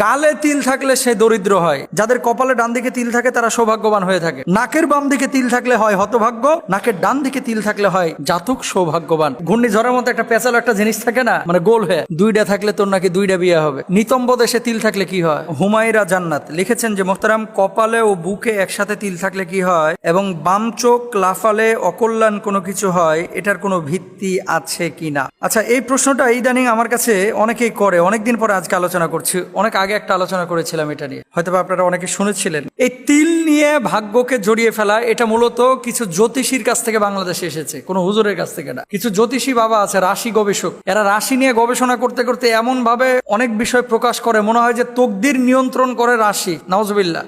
গালে তিল থাকলে সে দরিদ্র হয়। যাদের কপালে ডান দিকে তিল থাকে তারা সৌভাগ্যবান হয়ে থাকে। নাকের বাম দিকে তিল থাকলে হয় হতভাগ্য, নাকের ডান দিকে তিল থাকলে হয় জাতক সৌভাগ্যবান। ঘূর্ণিঝড়ের মতো একটা পেঁচালো একটা জিনিস থাকে না, মানে গোল হয়ে, দুইটা থাকলে তোর নাকি দুইটা বিয়ে হবে। নিতম্ব দেশে তিল থাকলে কি হয়? হুমায়রা জান্নাত লিখেছেন যে মোহতারাম, কপালে ও বুকে একসাথে তিল থাকলে কি হয় এবং বাম চোখ লাফালে অকল্যাণ কোনো কিছু হয়, এটার কোনো ভিত্তি আছে কিনা? আচ্ছা, এই প্রশ্নটা ইদানিং আমার কাছে অনেকেই করে, অনেকদিন পরে আজকে আলোচনা করছি। অনেক আগে একটা আলোচনা করেছিলাম এটা নিয়ে, হয়তো আপনারা অনেকে শুনেছিলেন। এই তিল নিয়ে ভাগ্যকে জড়িয়ে ফেলা, এটা মূলত কিছু জ্যোতিষীর কাছ থেকে বাংলাদেশে এসেছে, কোনো হুজুরের কাছ থেকে না। কিছু জ্যোতিষী বাবা আছে, রাশি গবেষক, এরা রাশি নিয়ে গবেষণা করতে করতে এমন ভাবে অনেক বিষয় প্রকাশ করে, মনে হয় যে তকদির নিয়ন্ত্রণ করে রাশি। নাউজুবিল্লাহ।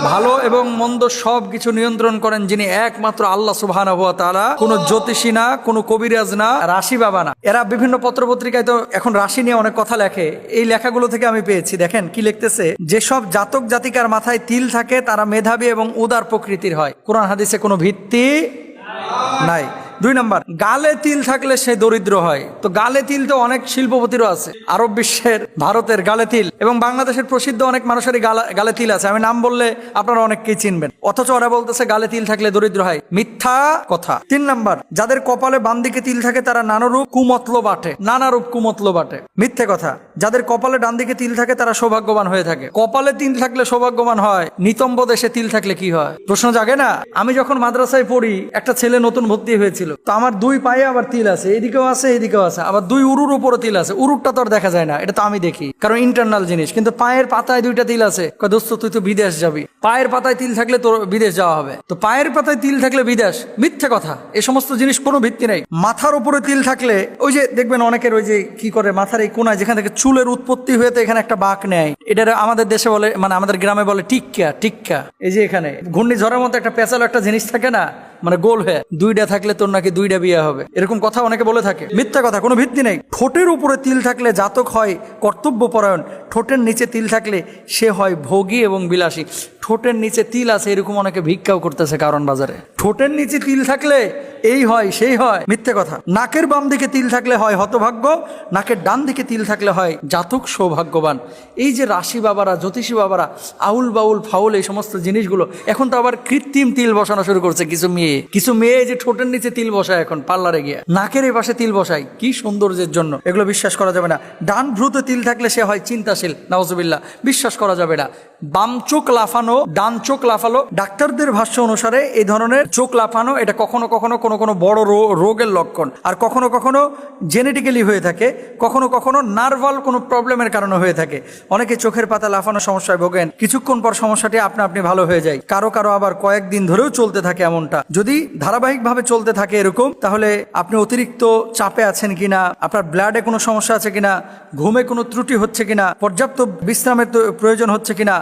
ভালো এবং মন্দ সব কিছু নিয়ন্ত্রণ করেন যিনি, একমাত্র আল্লাহ সুবহানাহু ওয়া তাআলা। কোনো জ্যোতিষী না, কোনো কবিরাজ না, রাশি বাবা না। এরা বিভিন্ন পত্রপত্রিকায় তো এখন রাশি নিয়ে অনেক কথা লেখে। এই লেখাগুলো থেকে আমি পেয়েছি, দেখেন কি লিখতেছে, যেসব জাতক জাতিকার মাথায় তিল থাকে তারা মেধাবী এবং উদার প্রকৃতির হয়। কোরআন হাদিসে কোনো ভিত্তি নাই। 2 নম্বর, গালে তিল থাকলে সে দরিদ্র হয়। তো গালে তিল তো অনেক শিল্পপতিরও আছে, আরব বিশ্বের, ভারতের গালে তিল, এবং বাংলাদেশের প্রসিদ্ধ অনেক মানুষেরই গালে তিল আছে। আমি নাম বললে আপনারা অনেককেই চিনবেন, অথচ ওরা বলতেছে গালে তিল থাকলে দরিদ্র হয়। মিথ্যা কথা। 3 নম্বর, যাদের কপালে বাম দিকে তিল থাকে তারা নানারূপ কুমতলব আটে, নানারূপ কুমতলব আটে। মিথ্যে কথা। যাদের কপালে ডান দিকে তিল থাকে তারা সৌভাগ্যবান হয়ে থাকে। কপালে তিল থাকলে সৌভাগ্যবান হয়, নিতম্ব দেশে তিল থাকলে কি হয়? প্রশ্ন জাগে না? আমি যখন মাদ্রাসায় পড়ি, একটা ছেলে নতুন ভর্তি হয়েছিল, তো আমার 2 পায়ে আবার তিল আছে, এদিকেও আছে এদিকেও আছে, আবার 2 উরুর উপরে তিল আছে। উরুরটা তো আর দেখা যায় না, এটা তো আমি দেখি, কারণ ইন্টারনাল জিনিস। কিন্তু পায়ের পাতায় 2টা তিল আছে। দোস্ত তুই তো বিদেশ যাবি, পায়ের পাতায় তিল থাকলে তোর বিদেশ যাওয়া হবে। তো পায়ের পাতায় তিল থাকলে বিদেশ? মিথ্যে কথা। এই সমস্ত জিনিস কোনো ভিত্তি নেই। মাথার উপরে তিল থাকলে, ওই যে দেখবেন অনেকের ওই যে কি করে, মাথার এই কোনায় যেখান থেকে চুলের উৎপত্তি হয়ে তো এখানে একটা বাঁক নেয়, এটা আমাদের দেশে বলে, মানে আমাদের গ্রামে বলে টিক্কা। টিক্কা এই যে এখানে ঘূর্ণিঝড়ের মতো একটা পেঁচালো একটা জিনিস থাকে না, মানে গোল হয়ে, দুইটা থাকলে তোর নাকি দুইটা বিয়ে হবে, এরকম কথা অনেকে বলে থাকে। মিথ্যা কথা, কোনো ভিত্তি নেই। ঠোঁটের উপরে তিল থাকলে জাতক হয় কর্তব্যপরায়ণ। ঠোঁটের নিচে তিল থাকলে সে হয় ভোগী এবং বিলাসী। ঠোঁটের নিচে তিল আছে এরকম অনেকে ভিক্ষাও করতেছে কারণ বাজারে। ঠোঁটের নিচে তিল থাকলে এই হয় সেই হয়, মিথ্যে কথা। নাকের বাম দিকে তিল থাকলে হয় হতভাগ্য, নাকের ডান দিকে তিল থাকলে হয় জাতক সৌভাগ্যবান। এই যে রাশি বাবারা, জ্যোতিষী বাবারা, আউল বাউল ফাউল এই সমস্ত জিনিসগুলো, এখন তো আবার কৃত্রিম তিল বসানো শুরু করছে কিছু মেয়ে যে ঠোঁটের নিচে তিল বসায় এখন পার্লারে গিয়ে, নাকের এই পাশে তিল বসায়, কি সৌন্দর্যের জন্য। এগুলো বিশ্বাস করা যাবে না। ডান ভ্রুতে তিল থাকলে সে হয় চিন্তাশীল, নাউজুবিল্লাহ, বিশ্বাস করা যাবে না। বাম চোখ লাফানো, ডান চোখ লাফালো, ডাক্তারদের ভাষ্য অনুসারে এই ধরনের চোখ লাফানো এটা কখনো কখনো কোনো কোনো বড় রোগের লক্ষণ, আর কখনো কখনো জেনেটিক্যালি হয়ে থাকে, কখনো কখনো নার্ভাল কোনো প্রবলেমের কারণে হয়ে থাকে। অনেকে চোখের পাতা লাফানো সমস্যায় ভোগেন, কিছুক্ষণ পর সমস্যাটি আপনি ভালো হয়ে যায়, কারো কারো আবার কয়েকদিন ধরেও চলতে থাকে। এমনটা যদি ধারাবাহিকভাবে চলতে থাকে এরকম, তাহলে আপনি অতিরিক্ত চাপে আছেন কিনা, আপনার ব্লাডে কোনো সমস্যা আছে কিনা, ঘুমে কোনো ত্রুটি হচ্ছে কিনা, পর্যাপ্ত বিশ্রামের প্রয়োজন হচ্ছে কিনা,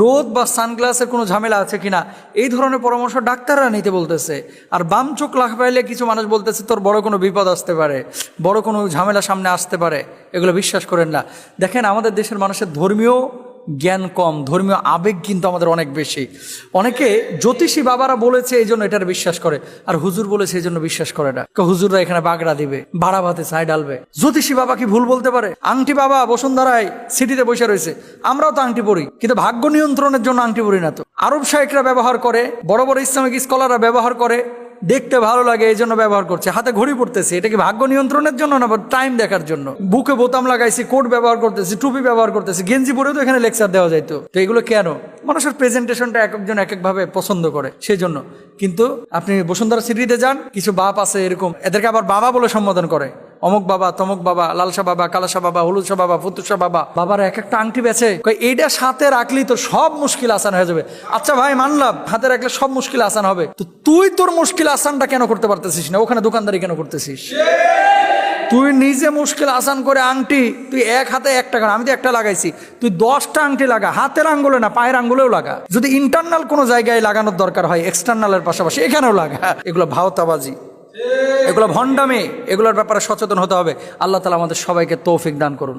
রোদ বা সানগ্লাসের কোনো ঝামেলা আছে কিনা, এই ধরনের পরামর্শ ডাক্তাররা নিতে বলতেছে। আর বাম চোখ লাফাইলে কিছু মানুষ বলতেছে তোর বড় কোনো বিপদ আসতে পারে, বড় কোনো ঝামেলা সামনে আসতে পারে। এগুলো বিশ্বাস করেন না। দেখেন, আমাদের দেশের মানুষের ধর্মীয় জ্ঞান কম, ধর্মীয় আবেগ কিন্তু আমাদের অনেক বেশি। অনেকে জ্যোতিষী বাবারা বলেছে এই জন্য এটার বিশ্বাস করে, আর হুজুর বলেছে এই জন্য বিশ্বাস করে না। হুজুররা এখানে বাগড়া দিবে, বাড়া ভাতে ছাই ডালবে, জ্যোতিষী বাবা কি ভুল বলতে পারে? আংটি বাবা বসুন্ধরায় সিটিতে বসে রয়েছে, আমরাও তো আংটি পরি, কিন্তু ভাগ্য নিয়ন্ত্রণের জন্য আংটি পরি না তো। আরব শায়েকরা ব্যবহার করে, বড় বড় ইসলামিক স্কলাররা ব্যবহার করে, দেখতে ভালো লাগে এই জন্য ব্যবহার করছে। হাতে ঘড়ি পড়তেছে, এটা কি ভাগ্য নিয়ন্ত্রণের জন্য না টাইম দেখার জন্য? বুকে বোতাম লাগাইছি, কোট ব্যবহার করতেছি, টুপি ব্যবহার করতেছি, গেঞ্জি পরেও তো এখানে লেকচার দেওয়া যাইতো। তো এগুলো কেন? মানুষের প্রেজেন্টেশনটা এক একজন এক একভাবে পছন্দ করে, সেই জন্য। কিন্তু আপনি বসুন্ধরা সিটিতে যান, কিছু বাপ আছে এরকম, এদেরকে আবার বাবা বলে সম্বোধন করে, অমুক বাবা, তমুক বাবা, লালসা বাবা, কালাসা বাবা, হলুদসা বাবা, ফুতুসা বাবা। বাবার এক একটা আংটি বেচে, এইটা সাথে রাখলেই তো সব মুশকিল আসান হয়ে যাবে। আচ্ছা ভাই, মানলাম হাতে রাখলে সব মুশকিল আসান হবে, তো তুই তোর মুশকিল আসানটা কেন করতে পারতেছিস না? ওখানে দোকানদারি কেন করতেছিস? তুই নিজে মুশকিল আসান করে আংটি, তুই এক হাতে একটা, আমি তো একটা লাগাইছি, তুই 10টা আংটি লাগা, হাতের আঙ্গুলে না পায়ের আঙ্গুলেও লাগা। যদি ইন্টারনাল কোনো জায়গায় লাগানোর দরকার হয়, এক্সটার্নালের পাশাপাশি এখানেও লাগা। এগুলো ভাওতাবাজি, এগুলো ভণ্ডামি, এগুলোর ব্যাপারে সচেতন হতে হবে। আল্লাহ তাআলা আমাদের সবাইকে তৌফিক দান করুন।